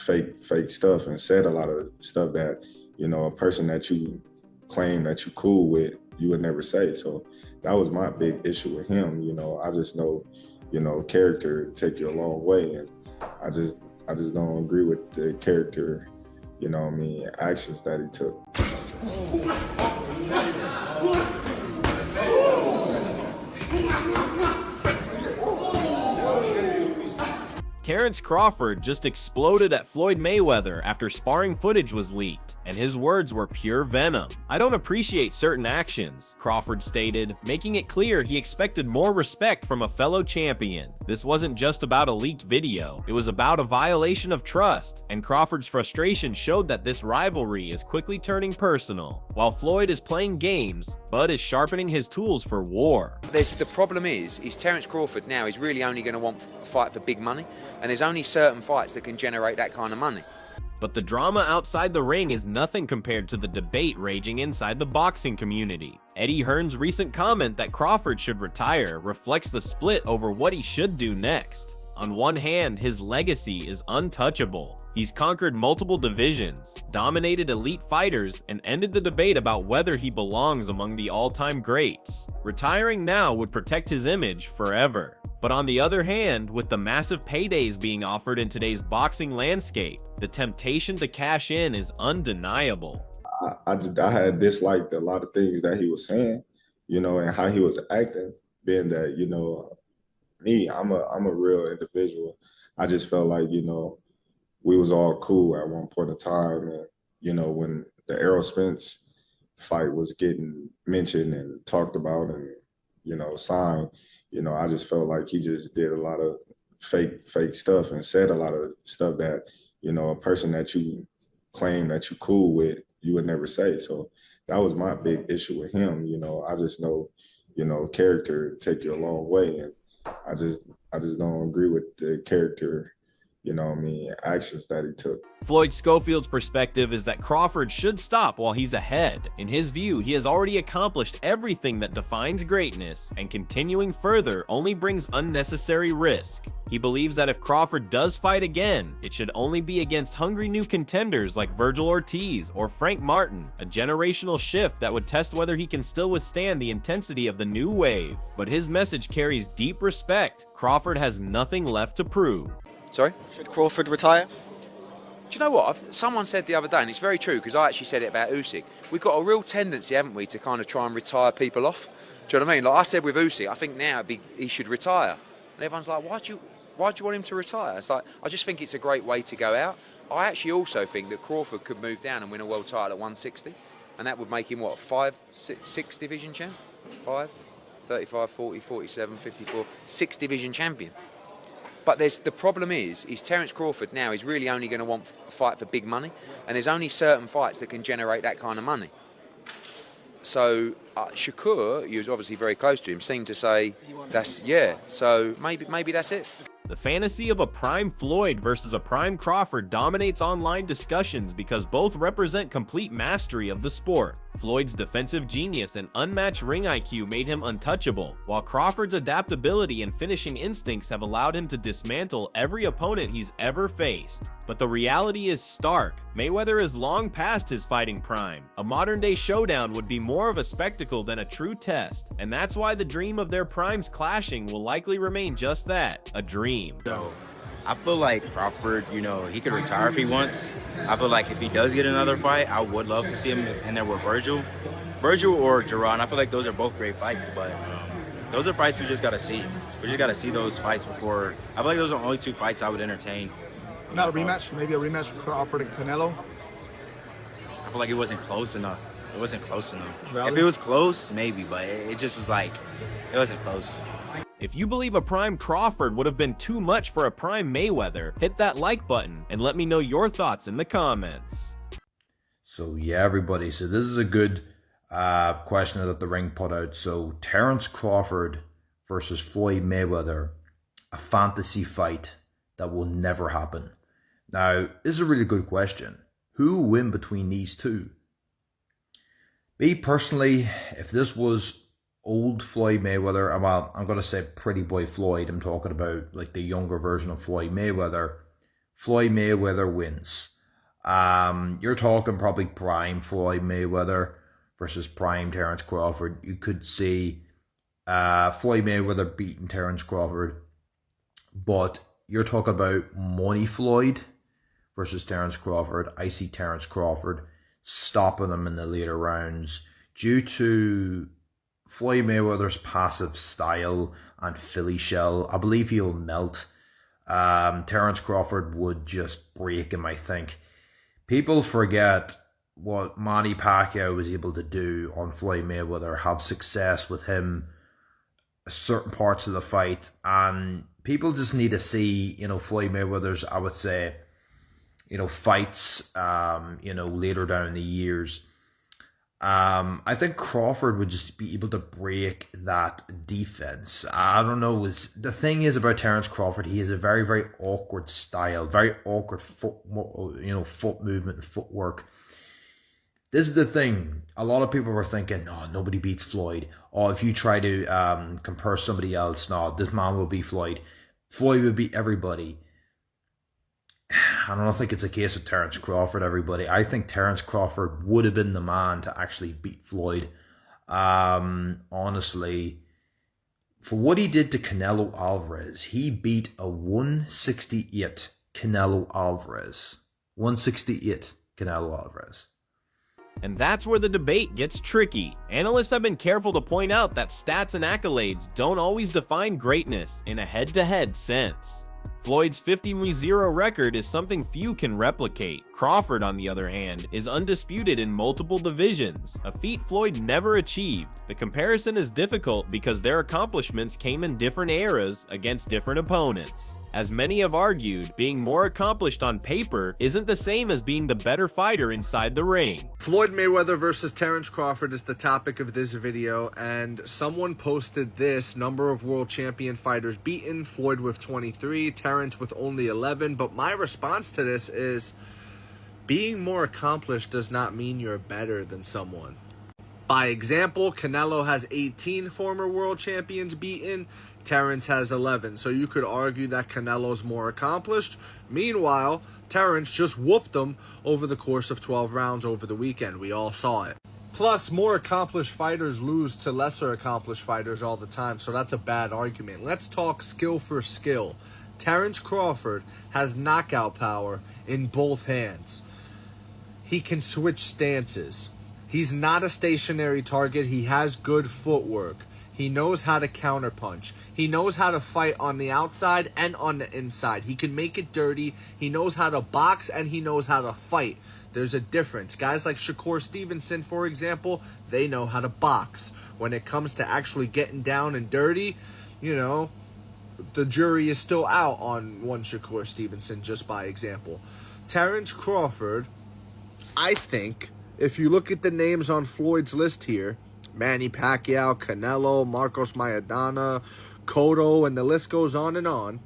fake stuff and said a lot of stuff that, a person that you claim that you cool with, you would never say. So that was my big issue with him. I just know, character take you a long way. And I just don't agree with the character, actions that he took. Terence Crawford just exploded at Floyd Mayweather after sparring footage was leaked, and his words were pure venom. "I don't appreciate certain actions," Crawford stated, making it clear he expected more respect from a fellow champion. This wasn't just about a leaked video, it was about a violation of trust, and Crawford's frustration showed that this rivalry is quickly turning personal. While Floyd is playing games, Bud is sharpening his tools for war. The problem is Terence Crawford now is really only going to want a fight for big money, and there's only certain fights that can generate that kind of money. But the drama outside the ring is nothing compared to the debate raging inside the boxing community. Hearn's recent comment that Crawford should retire reflects the split over what he should do next. On one hand, his legacy is untouchable. He's conquered multiple divisions, dominated elite fighters, and ended the debate about whether he belongs among the all-time greats. Retiring now would protect his image forever. But on the other hand, with the massive paydays being offered in today's boxing landscape, the temptation to cash in is undeniable. I had disliked a lot of things that he was saying, and how he was acting, being that, me, I'm a real individual. I just felt like, we was all cool at one point in time. And, when the Errol Spence fight was getting mentioned and talked about and, signed, I just felt like he just did a lot of fake stuff and said a lot of stuff that, a person that you claim that you cool with, you would never say. So that was my big issue with him. I just know, character take you a long way. And I just don't agree with the character, actions that he took. Floyd Schofield's perspective is that Crawford should stop while he's ahead. In his view, he has already accomplished everything that defines greatness, and continuing further only brings unnecessary risk. He believes that if Crawford does fight again, it should only be against hungry new contenders like Virgil Ortiz or Frank Martin, a generational shift that would test whether he can still withstand the intensity of the new wave. But his message carries deep respect. Crawford has nothing left to prove. Sorry? Should Crawford retire? Do you know what? Someone said the other day, and it's very true, because I actually said it about Usyk. We've got a real tendency, haven't we, to kind of try and retire people off. Do you know what I mean? Like I said with Usyk, I think now he should retire. And everyone's like, why do you want him to retire? It's like, I just think it's a great way to go out. I actually also think that Crawford could move down and win a world title at 160. And that would make him, what, 6 division champ? 5? 35, 40, 47, 54, 6 division champion. But the problem is Terence Crawford now is really only going to want a fight for big money, and there's only certain fights that can generate that kind of money. So Shakur, he was obviously very close to him, seemed to say, so maybe that's it. The fantasy of a prime Floyd versus a prime Crawford dominates online discussions because both represent complete mastery of the sport. Floyd's defensive genius and unmatched ring IQ made him untouchable, while Crawford's adaptability and finishing instincts have allowed him to dismantle every opponent he's ever faced. But the reality is stark. Mayweather is long past his fighting prime. A modern-day showdown would be more of a spectacle than a true test, and that's why the dream of their primes clashing will likely remain just that, a dream. So I feel like Crawford, he could retire if he wants. I feel like if he does get another fight, I would love to see him in there with Virgil or Jerron. I feel like those are both great fights, but those are fights we just got to see. We just got to see those fights before. I feel like those are the only 2 fights I would entertain. Not a rematch? Maybe a rematch with Crawford and Canelo? I feel like it wasn't close enough. It wasn't close enough. Really? If it was close, maybe, but it just was like, it wasn't close. If you believe a prime Crawford would have been too much for a prime Mayweather, hit that like button and let me know your thoughts in the comments. So yeah, everybody, so this is a good question that the ring put out. So Terence Crawford versus Floyd Mayweather, a fantasy fight that will never happen. Now, this is a really good question. Who will win between these two? Me personally, if this was old Floyd Mayweather, well, I'm going to say pretty boy Floyd, I'm talking about like the younger version of Floyd Mayweather, Floyd Mayweather wins. You're talking probably prime Floyd Mayweather versus prime Terence Crawford. You could see Floyd Mayweather beating Terence Crawford, but you're talking about money Floyd versus Terence Crawford. I see Terence Crawford stopping him in the later rounds due to Floyd Mayweather's passive style and Philly shell. I believe he'll melt. Terence Crawford would just break him, I think. People forget what Manny Pacquiao was able to do on Floyd Mayweather, have success with him certain parts of the fight, and people just need to see, Floyd Mayweather's, I would say, fights, later down the years. I think Crawford would just be able to break that defense. I don't know. The thing is about Terence Crawford, he has a very, very awkward style, very awkward foot movement and footwork. This is the thing. A lot of people were thinking, no, nobody beats Floyd. Or if you try to compare somebody else, no, this man will beat Floyd. Floyd would beat everybody. I don't think it's a case of Terence Crawford, everybody. I think Terence Crawford would have been the man to actually beat Floyd. Honestly, for what he did to Canelo Alvarez, he beat a 168 Canelo Alvarez. 168 Canelo Alvarez. And that's where the debate gets tricky. Analysts have been careful to point out that stats and accolades don't always define greatness in a head-to-head sense. Floyd's 50-0 record is something few can replicate. Crawford, on the other hand, is undisputed in multiple divisions, a feat Floyd never achieved. The comparison is difficult because their accomplishments came in different eras against different opponents. As many have argued, being more accomplished on paper isn't the same as being the better fighter inside the ring. Floyd Mayweather versus Terence Crawford is the topic of this video, and someone posted this: number of world champion fighters beaten, Floyd with 23, Terence with only 11. But my response to this is, being more accomplished does not mean you're better than someone. By example, Canelo has 18 former world champions beaten, Terence has 11. So you could argue that Canelo's more accomplished. Meanwhile, Terence just whooped him over the course of 12 rounds over the weekend. We all saw it. Plus, more accomplished fighters lose to lesser accomplished fighters all the time, so that's a bad argument. Let's talk skill for skill. Terence Crawford has knockout power in both hands. He can switch stances. He's not a stationary target. He has good footwork. He knows how to counterpunch. He knows how to fight on the outside and on the inside. He can make it dirty. He knows how to box and he knows how to fight. There's a difference. Guys like Shakur Stevenson, for example, they know how to box. When it comes to actually getting down and dirty, the jury is still out on one Shakur Stevenson, just by example. Terence Crawford, I think, if you look at the names on Floyd's list here, Manny Pacquiao, Canelo, Marcos Maidana, Cotto, and the list goes on and on,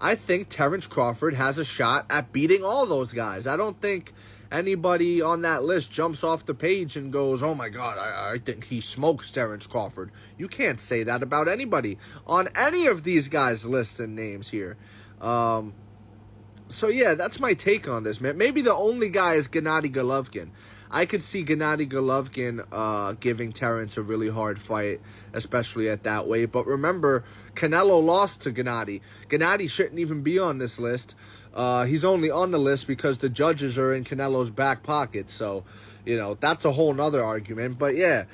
I think Terence Crawford has a shot at beating all those guys. I don't think anybody on that list jumps off the page and goes, oh my God, I think he smokes Terence Crawford. You can't say that about anybody on any of these guys' lists and names here. So yeah, that's my take on this, man. Maybe the only guy is Gennady Golovkin. I could see Gennady Golovkin giving Terence a really hard fight, especially at that weight. But remember, Canelo lost to Gennady. Gennady shouldn't even be on this list. He's only on the list because the judges are in Canelo's back pocket. So, that's a whole nother argument. But yeah,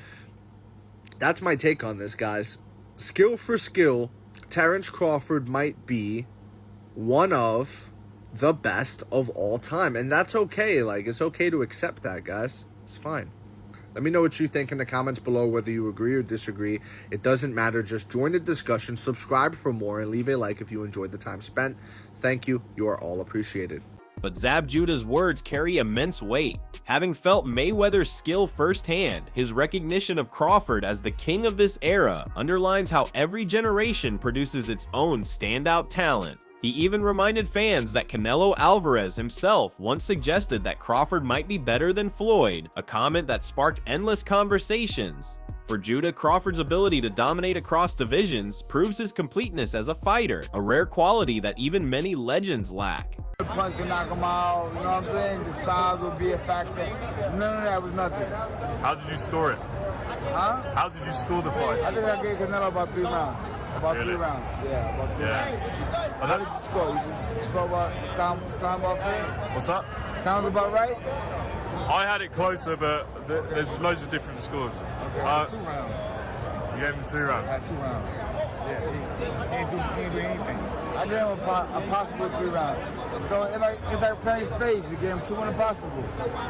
that's my take on this, guys. Skill for skill, Terence Crawford might be one of the best of all time, and that's okay. It's okay to accept that, guys. It's fine. Let me know what you think in the comments below, whether you agree or disagree. It doesn't matter. Just join the discussion, subscribe for more, and leave a like if you enjoyed the time spent. Thank you. You are all appreciated. But Zab Judah's words carry immense weight. Having felt Mayweather's skill firsthand, his recognition of Crawford as the king of this era underlines how every generation produces its own standout talent. He even reminded fans that Canelo Alvarez himself once suggested that Crawford might be better than Floyd, a comment that sparked endless conversations. For Judah, Crawford's ability to dominate across divisions proves his completeness as a fighter, a rare quality that even many legends lack. The punch can knock him out, you know what I'm saying? The size will be a factor. None of that was nothing. How did you score it? Huh? How did you score the fight? I think I gave Canelo about 3 rounds. About Really? 3 rounds. Yeah, about 3 rounds. How did you score? You just score about, sound about fair? What's that? Sounds about right? I had it closer, but there's loads of different scores. Okay, 2 rounds. You gave him 2 rounds. I had 2 rounds. Yeah, he ain't do anything. I gave him a possible 3 rounds. So if I play space, we gave him 2 impossible.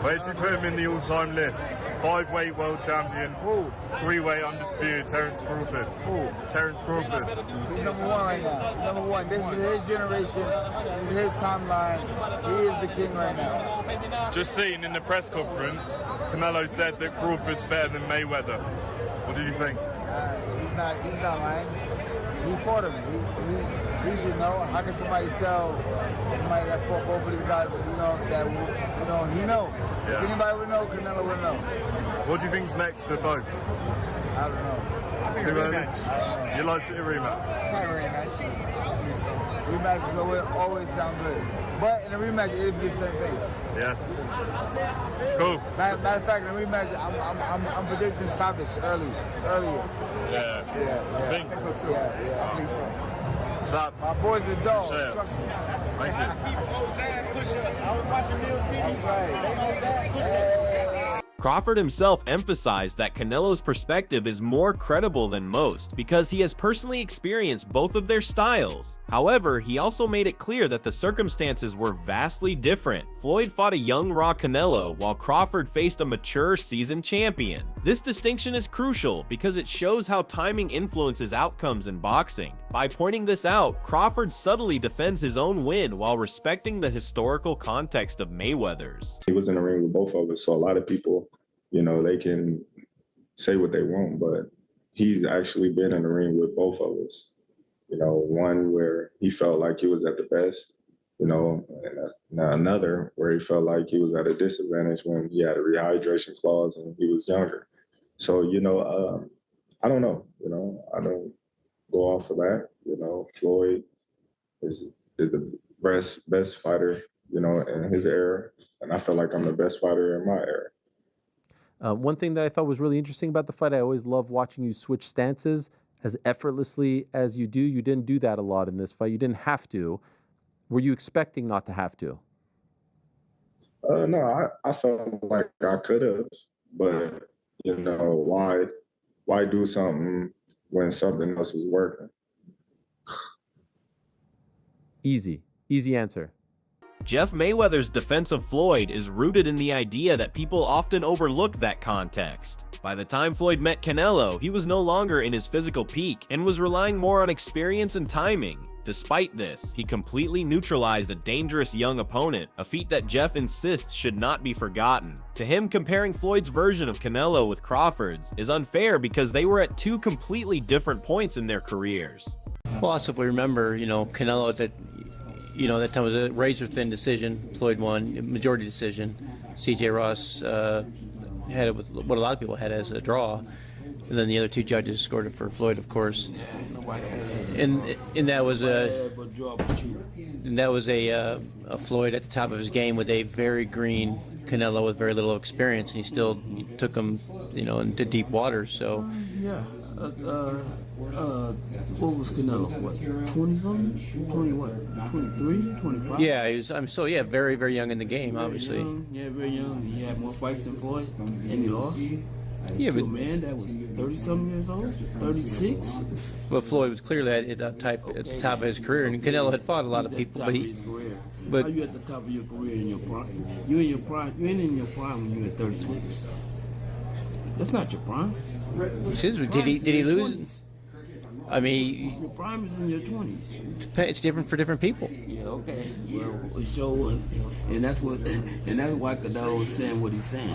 Where's you put him in the all-time list? 5-weight world champion, Who? 3-weight undisputed, Terence Crawford. Who? Terence Crawford. He's number 1 right now. Number 1. This is his generation. This is his timeline. He is the king right now. Just seen in the press conference, Canelo said that Crawford's better than Mayweather. What did you think? He's not lying. He fought him. He should know. How can somebody tell somebody that fought both of these guys, that he know? Yeah. If anybody would know, Canelo would know. What do you think's next for both? I don't know. Too early? You'd like to see a rematch? Rematches always sound good. But in a rematch, it'll be the same thing. Yeah. Cool. Matter of fact, in a rematch, I'm predicting stoppage earlier. Yeah. I think. Yeah, I think so. What's up? My boy's the dog. Sure. Trust me. Thank you. I was watching Mill City. That's right. Crawford himself emphasized that Canelo's perspective is more credible than most because he has personally experienced both of their styles. However, he also made it clear that the circumstances were vastly different. Floyd fought a young, raw Canelo, while Crawford faced a mature, seasoned champion. This distinction is crucial because it shows how timing influences outcomes in boxing. By pointing this out, Crawford subtly defends his own win while respecting the historical context of Mayweather's. He was in the ring with both of us, so a lot of people, they can say what they want, but he's actually been in the ring with both of us. One where he felt like he was at the best, and another where he felt like he was at a disadvantage when he had a rehydration clause and he was younger. So, I don't know, I don't go off of that. Floyd is the best fighter, in his era, and I feel like I'm the best fighter in my era. One thing that I thought was really interesting about the fight, I always love watching you switch stances as effortlessly as you do. You didn't do that a lot in this fight. You didn't have to. Were you expecting not to have to? No, I felt like I could have, but why do something when something else is working? Easy answer. Jeff Mayweather's defense of Floyd is rooted in the idea that people often overlook that context. By the time Floyd met Canelo, he was no longer in his physical peak and was relying more on experience and timing. Despite this, he completely neutralized a dangerous young opponent, a feat that Jeff insists should not be forgotten. To him, comparing Floyd's version of Canelo with Crawford's is unfair because they were at 2 completely different points in their careers. Well, also if we remember, Canelo that time was a razor-thin decision. Floyd won, majority decision. C.J. Ross had it with what a lot of people had as a draw. And then the other 2 judges scored it for Floyd, of course. And that was a Floyd at the top of his game with a very green Canelo with very little experience, and he still took him, into deep waters. So. Yeah. What was Canelo? What, 20-something? 20 what? 23? 25? Yeah, very, very young in the game, obviously. Very young. He had more fights than Floyd, and he lost. Yeah, but a man that was 30-something years old, 36. But Floyd was clearly at the top of his career, and Canelo had fought a lot of people. But how you at the top of your career in your prime? You in your prime? You ain't in your prime when you're at 36. That's not your prime. Did he lose? 20s. I mean, your prime is in your 20s. It's different for different people. Yeah, okay. Well, so, and that's why Canelo was saying what he's saying.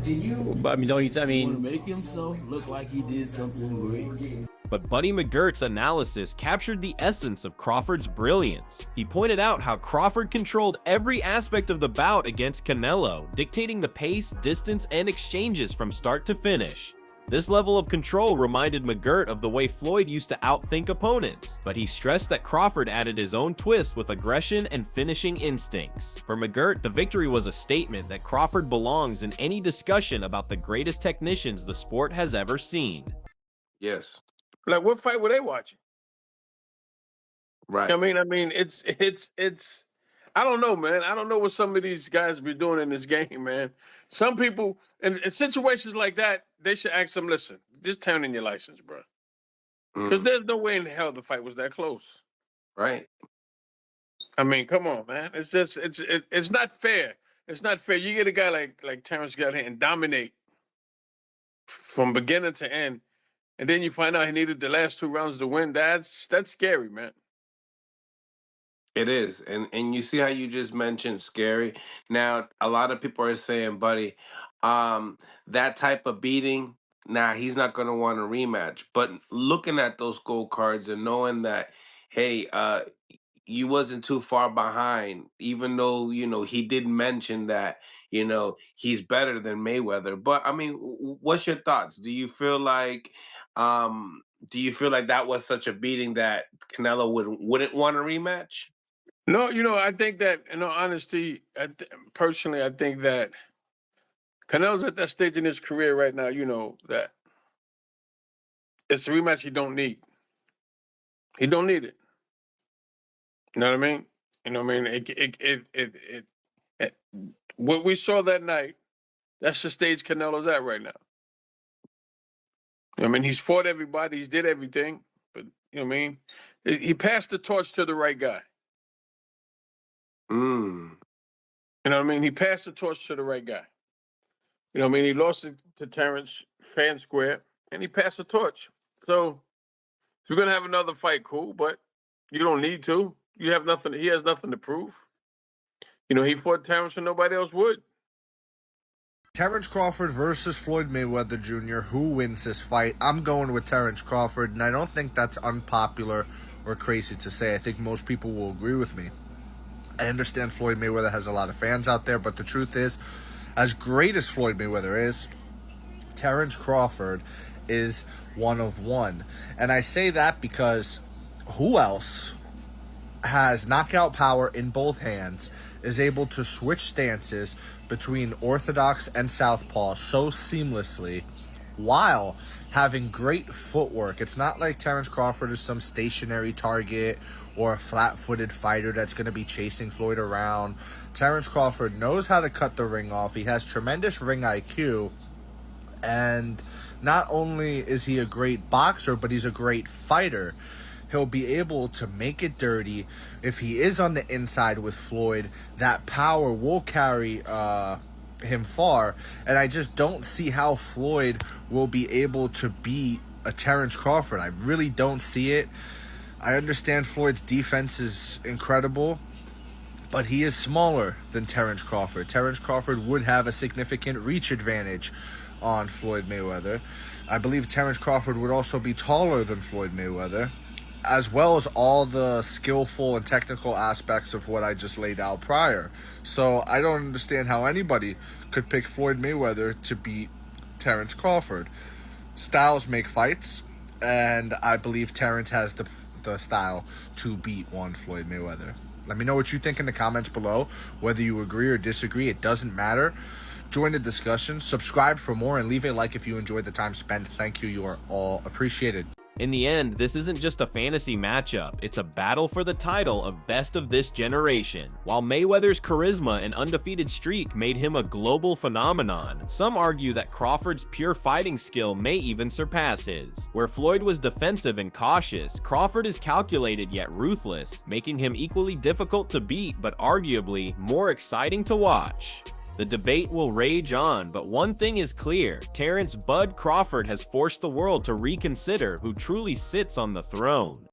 But want to make himself look like he did something great. But Buddy McGirt's analysis captured the essence of Crawford's brilliance. He pointed out how Crawford controlled every aspect of the bout against Canelo, dictating the pace, distance, and exchanges from start to finish. This level of control reminded McGirt of the way Floyd used to outthink opponents, but he stressed that Crawford added his own twist with aggression and finishing instincts. For McGirt, the victory was a statement that Crawford belongs in any discussion about the greatest technicians the sport has ever seen. Yes. Like, what fight were they watching? Right. I mean, it's. I don't know, man. I don't know what some of these guys be doing in this game, man. Some people, in situations like that, they should ask them, listen, just turn in your license, bro. Because there's no way in hell the fight was that close. Right. I mean, come on, man. It's just, it's not fair. It's not fair. You get a guy like Terence got here and dominate from beginning to end, and then you find out he needed the last 2 rounds to win. That's scary, man. It is. And you see how you just mentioned scary. Now, a lot of people are saying, buddy, that type of beating, nah, he's not gonna want a rematch. But looking at those gold cards and knowing that, hey, you wasn't too far behind, even though, he did mention that, he's better than Mayweather. But I mean, what's your thoughts? Do you feel like that was such a beating that Canelo wouldn't want a rematch? No, I think that, in all honesty, personally, I think that Canelo's at that stage in his career right now, that it's a rematch he don't need. He don't need it. You know what I mean? You know what I mean? What we saw that night, that's the stage Canelo's at right now. I mean, he's fought everybody, he's did everything, but you know what I mean? He passed the torch to the right guy. Mm. You know what I mean? He passed the torch to the right guy. You know what I mean? He lost it to Terence fan square, and he passed the torch. So if you're gonna have another fight, cool, but you don't need to. You have nothing. He has nothing to prove. He fought Terence and nobody else would. Terence Crawford versus Floyd Mayweather Jr. Who wins this fight? I'm going with Terence Crawford, and I don't think that's unpopular or crazy to say. I think most people will agree with me. I understand Floyd Mayweather has a lot of fans out there, but the truth is, as great as Floyd Mayweather is, Terence Crawford is one of one. And I say that because who else has knockout power in both hands, is able to switch stances between orthodox and southpaw so seamlessly while having great footwork? It's not like Terence Crawford is some stationary target or a flat-footed fighter that's going to be chasing Floyd around. Terence Crawford knows how to cut the ring off. He has tremendous ring IQ. And not only is he a great boxer, but he's a great fighter. He'll be able to make it dirty. If he is on the inside with Floyd, that power will carry him far. And I just don't see how Floyd will be able to beat a Terence Crawford. I really don't see it. I understand Floyd's defense is incredible, but he is smaller than Terence Crawford. Terence Crawford would have a significant reach advantage on Floyd Mayweather. I believe Terence Crawford would also be taller than Floyd Mayweather, as well as all the skillful and technical aspects of what I just laid out prior. So I don't understand how anybody could pick Floyd Mayweather to beat Terence Crawford. Styles make fights, and I believe Terence has the style to beat one Floyd Mayweather. Let me know what you think in the comments below. Whether you agree or disagree, it doesn't matter. Join the discussion, subscribe for more, and leave a like if you enjoyed the time spent. Thank you. You are all appreciated. In the end, this isn't just a fantasy matchup, it's a battle for the title of best of this generation. While Mayweather's charisma and undefeated streak made him a global phenomenon, some argue that Crawford's pure fighting skill may even surpass his. Where Floyd was defensive and cautious, Crawford is calculated yet ruthless, making him equally difficult to beat but arguably more exciting to watch. The debate will rage on, but one thing is clear: Terence "Bud" Crawford has forced the world to reconsider who truly sits on the throne.